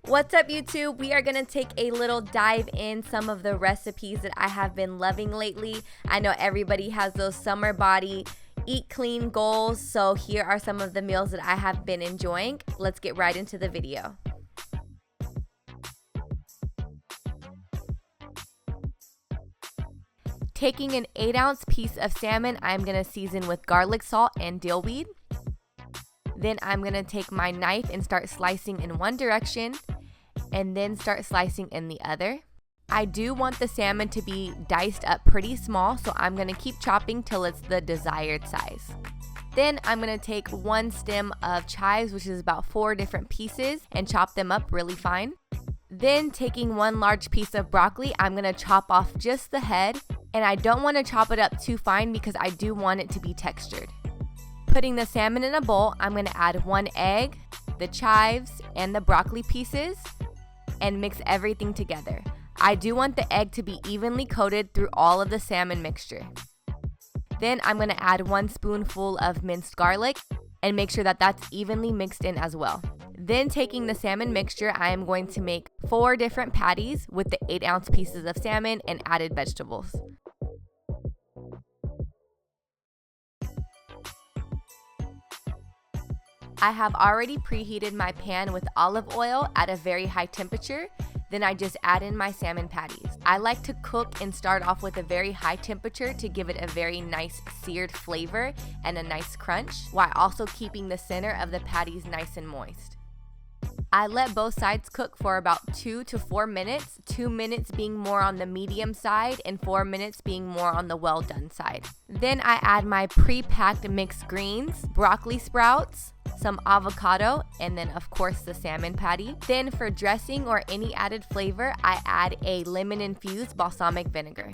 What's up, YouTube? We are gonna take a little dive in some of the recipes that I have been loving lately. I know everybody has those summer body, eat clean goals, so here are some of the meals that I have been enjoying. Let's get right into the video. Taking an 8-ounce piece of salmon, I'm gonna season with garlic salt and dill weed. Then I'm gonna take my knife and start slicing in one direction and then start slicing in the other. I do want the salmon to be diced up pretty small, so I'm gonna keep chopping till it's the desired size. Then I'm gonna take one stem of chives, which is about 4 different pieces, and chop them up really fine. Then taking one large piece of broccoli, I'm gonna chop off just the head, and I don't wanna chop it up too fine because I do want it to be textured. Putting the salmon in a bowl, I'm gonna add 1 egg, the chives, and the broccoli pieces, and mix everything together. I do want the egg to be evenly coated through all of the salmon mixture. Then I'm gonna add 1 spoonful of minced garlic and make sure that that's evenly mixed in as well. Then taking the salmon mixture, I am going to make 4 different patties with the 8-ounce pieces of salmon and added vegetables. I have already preheated my pan with olive oil at a very high temperature. Then I just add in my salmon patties. I like to cook and start off with a very high temperature to give it a very nice seared flavor and a nice crunch, while also keeping the center of the patties nice and moist. I let both sides cook for about 2 to 4 minutes, 2 minutes being more on the medium side and 4 minutes being more on the well done side. Then I add my pre-packed mixed greens, broccoli sprouts, some avocado, and then of course the salmon patty. Then for dressing or any added flavor, I add a lemon infused balsamic vinegar.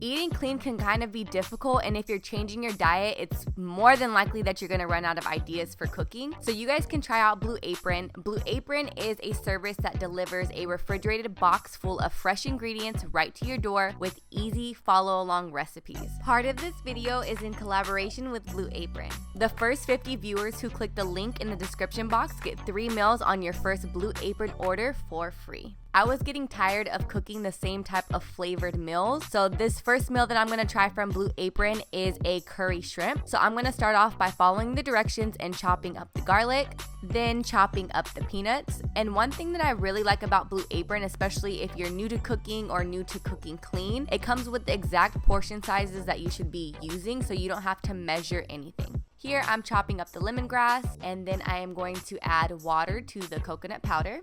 Eating clean can kind of be difficult, and if you're changing your diet, it's more than likely that you're gonna run out of ideas for cooking. So you guys can try out Blue Apron. Blue Apron is a service that delivers a refrigerated box full of fresh ingredients right to your door with easy follow-along recipes. Part of this video is in collaboration with Blue Apron. The first 50 viewers who click the link in the description box get 3 meals on your first Blue Apron order for free. I was getting tired of cooking the same type of flavored meals, so this first meal that I'm gonna try from Blue Apron is a curry shrimp. So I'm gonna start off by following the directions and chopping up the garlic, then chopping up the peanuts. And one thing that I really like about Blue Apron, especially if you're new to cooking or new to cooking clean, it comes with the exact portion sizes that you should be using, so you don't have to measure anything. Here I'm chopping up the lemongrass, and then I am going to add water to the coconut powder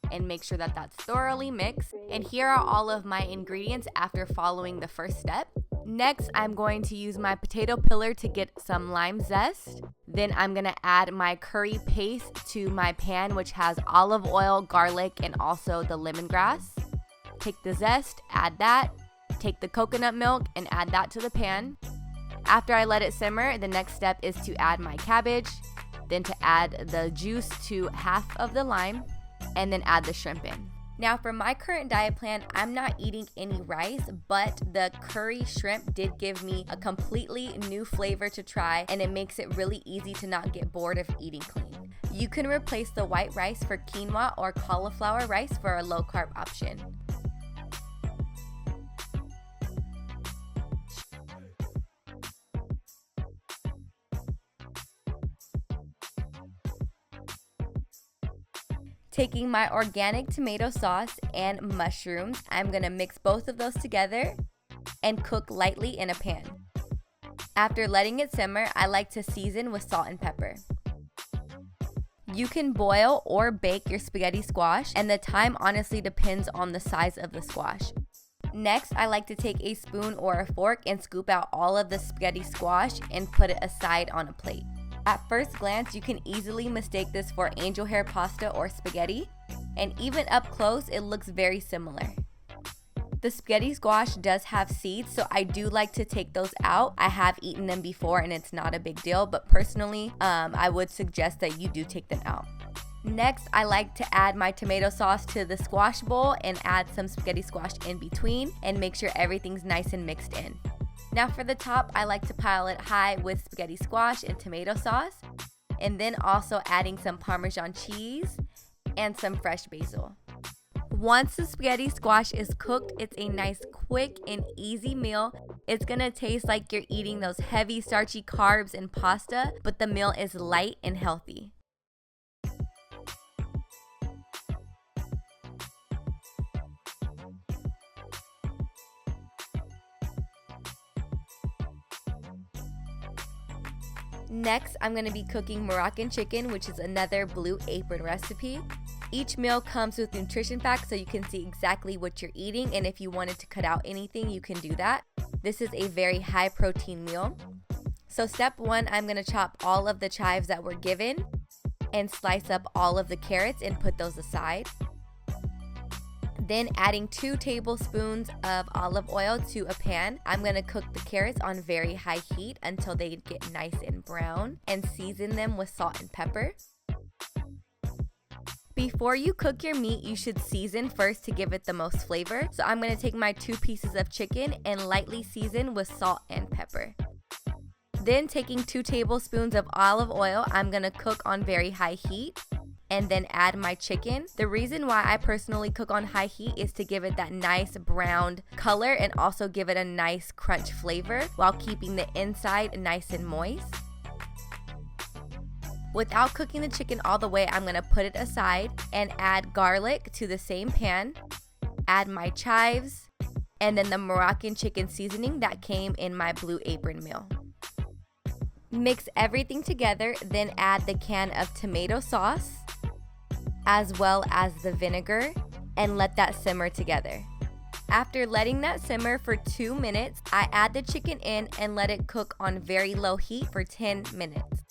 and make sure that that's thoroughly mixed. And here are all of my ingredients after following the first step. Next, I'm going to use my potato peeler to get some lime zest. Then I'm gonna add my curry paste to my pan, which has olive oil, garlic, and also the lemongrass. Take the zest, add that. Take the coconut milk and add that to the pan. After I let it simmer, the next step is to add my cabbage, then to add the juice to half of the lime, and then add the shrimp in. Now for my current diet plan, I'm not eating any rice, but the curry shrimp did give me a completely new flavor to try, and it makes it really easy to not get bored of eating clean. You can replace the white rice for quinoa or cauliflower rice for a low carb option. Taking my organic tomato sauce and mushrooms, I'm gonna mix both of those together and cook lightly in a pan. After letting it simmer, I like to season with salt and pepper. You can boil or bake your spaghetti squash, and the time honestly depends on the size of the squash. Next, I like to take a spoon or a fork and scoop out all of the spaghetti squash and put it aside on a plate. At first glance, you can easily mistake this for angel hair pasta or spaghetti, and even up close, it looks very similar. The spaghetti squash does have seeds, so I do like to take those out. I have eaten them before and it's not a big deal, but personally, I would suggest that you do take them out. Next, I like to add my tomato sauce to the squash bowl and add some spaghetti squash in between and make sure everything's nice and mixed in. Now for the top, I like to pile it high with spaghetti squash and tomato sauce, and then also adding some Parmesan cheese and some fresh basil. Once the spaghetti squash is cooked, it's a nice, quick, and easy meal. It's gonna taste like you're eating those heavy, starchy carbs and pasta, but the meal is light and healthy. Next, I'm going to be cooking Moroccan chicken, which is another Blue Apron recipe. Each meal comes with nutrition facts so you can see exactly what you're eating, and if you wanted to cut out anything, you can do that. This is a very high protein meal. So step 1, I'm going to chop all of the chives that were given and slice up all of the carrots and put those aside. Then adding 2 tablespoons of olive oil to a pan. I'm going to cook the carrots on very high heat until they get nice and brown and season them with salt and pepper. Before you cook your meat, you should season first to give it the most flavor. So I'm going to take my 2 pieces of chicken and lightly season with salt and pepper. Then taking 2 tablespoons of olive oil, I'm going to cook on very high heat and then add my chicken. The reason why I personally cook on high heat is to give it that nice browned color and also give it a nice crunch flavor while keeping the inside nice and moist. Without cooking the chicken all the way, I'm going to put it aside and add garlic to the same pan, add my chives, and then the Moroccan chicken seasoning that came in my Blue Apron meal. Mix everything together, then add the can of tomato sauce as well as the vinegar and let that simmer together. After letting that simmer for 2 minutes, I add the chicken in and let it cook on very low heat for 10 minutes.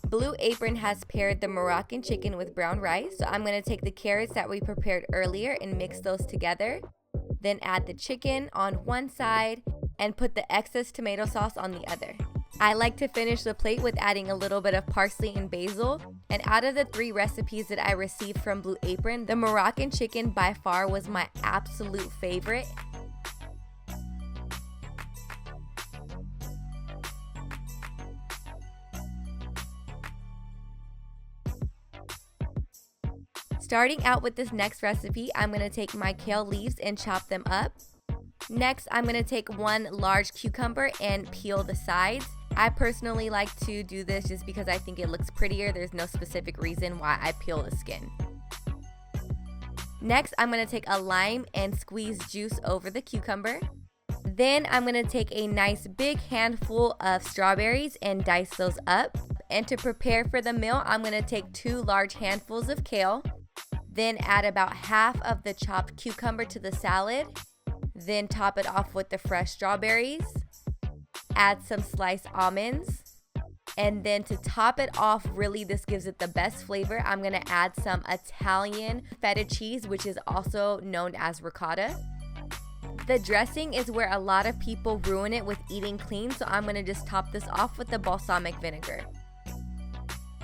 Blue Apron has paired the Moroccan chicken with brown rice, so I'm going to take the carrots that we prepared earlier and mix those together. Then add the chicken on one side and put the excess tomato sauce on the other. I like to finish the plate with adding a little bit of parsley and basil. And out of the 3 recipes that I received from Blue Apron, the Moroccan chicken by far was my absolute favorite. Starting out with this next recipe, I'm going to take my kale leaves and chop them up. Next, I'm going to take 1 large cucumber and peel the sides. I personally like to do this just because I think it looks prettier. There's no specific reason why I peel the skin. Next, I'm going to take a lime and squeeze juice over the cucumber. Then I'm going to take a nice big handful of strawberries and dice those up. And to prepare for the meal, I'm going to take 2 large handfuls of kale. Then add about half of the chopped cucumber to the salad. Then top it off with the fresh strawberries. Add some sliced almonds. And then to top it off, really this gives it the best flavor, I'm going to add some Italian feta cheese, which is also known as ricotta. The dressing is where a lot of people ruin it with eating clean, so I'm going to just top this off with the balsamic vinegar.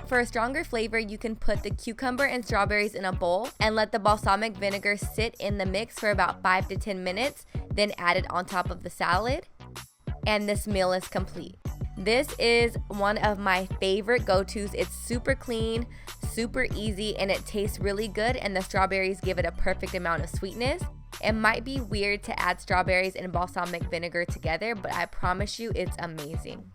For a stronger flavor, you can put the cucumber and strawberries in a bowl and let the balsamic vinegar sit in the mix for about 5 to 10 minutes, then add it on top of the salad, and this meal is complete. This is one of my favorite go-tos. It's super clean, super easy, and it tastes really good, and the strawberries give it a perfect amount of sweetness. It might be weird to add strawberries and balsamic vinegar together, but I promise you it's amazing.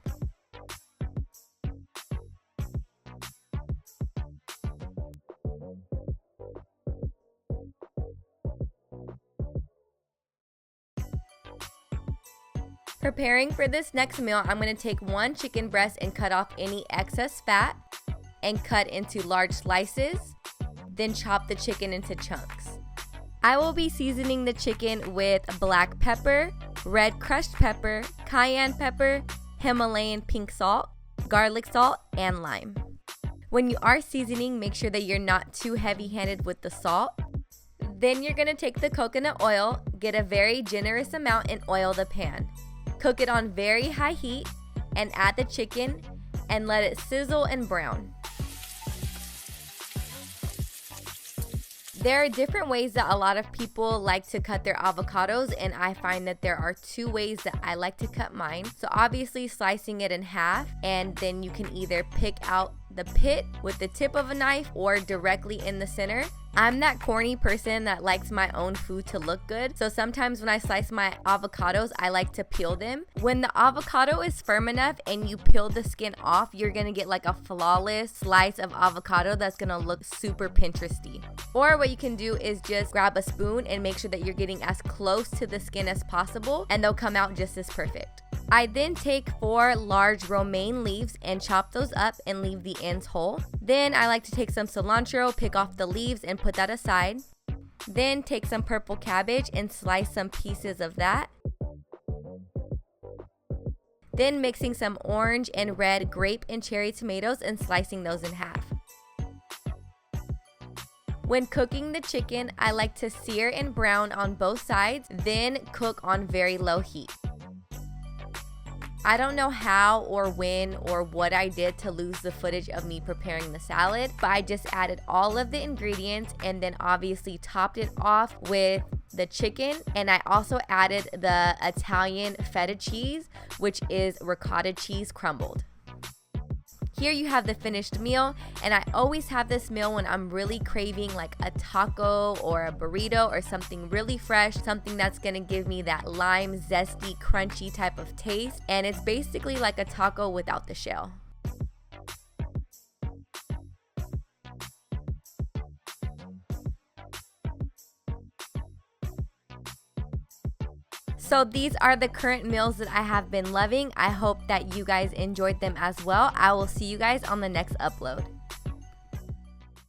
Preparing for this next meal, I'm going to take 1 chicken breast and cut off any excess fat and cut into large slices, then chop the chicken into chunks. I will be seasoning the chicken with black pepper, red crushed pepper, cayenne pepper, Himalayan pink salt, garlic salt, and lime. When you are seasoning, make sure that you're not too heavy-handed with the salt. Then you're going to take the coconut oil, get a very generous amount, and oil the pan. Cook it on very high heat, and add the chicken and let it sizzle and brown. There are different ways that a lot of people like to cut their avocados, and I find that there are two ways that I like to cut mine. So obviously slicing it in half, and then you can either pick out the pit with the tip of a knife or directly in the center. I'm that corny person that likes my own food to look good, so sometimes when I slice my avocados, I like to peel them. When the avocado is firm enough and you peel the skin off, you're gonna get like a flawless slice of avocado that's gonna look super Pinteresty. Or what you can do is just grab a spoon and make sure that you're getting as close to the skin as possible, and they'll come out just as perfect. I then take 4 large romaine leaves and chop those up and leave the ends whole. Then I like to take some cilantro, pick off the leaves and put that aside. Then take some purple cabbage and slice some pieces of that. Then mixing some orange and red grape and cherry tomatoes and slicing those in half. When cooking the chicken, I like to sear and brown on both sides, then cook on very low heat. I don't know how or when or what I did to lose the footage of me preparing the salad, but I just added all of the ingredients and then obviously topped it off with the chicken, and I also added the Italian feta cheese, which is ricotta cheese crumbled. Here you have the finished meal, and I always have this meal when I'm really craving like a taco or a burrito or something really fresh, something that's gonna give me that lime, zesty, crunchy type of taste, and it's basically like a taco without the shell. So these are the current meals that I have been loving. I hope that you guys enjoyed them as well. I will see you guys on the next upload.